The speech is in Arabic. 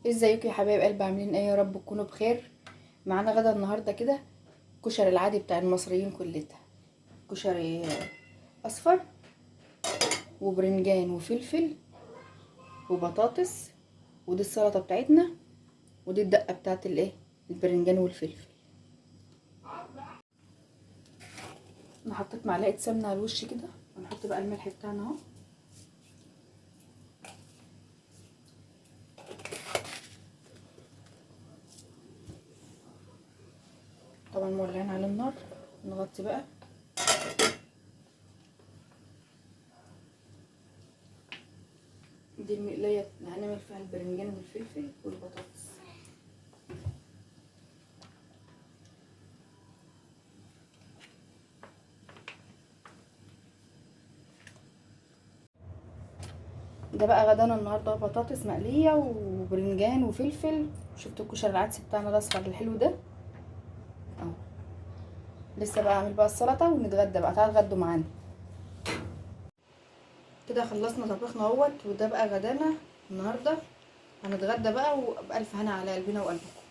ازيكم يا حبايب قلبي؟ عاملين ايه؟ يا رب تكونوا بخير. معانا غدا النهارده كده كشري العادي بتاع المصريين كلها. كشري اصفر وبرنجان وفلفل وبطاطس، ودي السلطه بتاعتنا، ودي الدقه بتاعت الايه، البرنجان والفلفل. انا حطيت معلقه سمنه على الوش كده، ونحط بقى الملح بتاعنا اهو. طبعا مولعين على النار، نغطي بقى. دي المقليه اللي هنعمل فيها البرنجان والفلفل والبطاطس. ده بقى غدانا النهارده، بطاطس مقليه وبرنجان وفلفل. شفتوا الكشري العدسي بتاعنا الاصفر الحلو ده اهو. لسه بقى اعمل بقى السلطه ونتغدى بقى، تعالوا اتغدوا معانا. كده خلصنا طبخنا اهوت، وده بقى غدانا النهارده. هنتغدى بقى، وبألف هنا على قلبنا وقلبكم.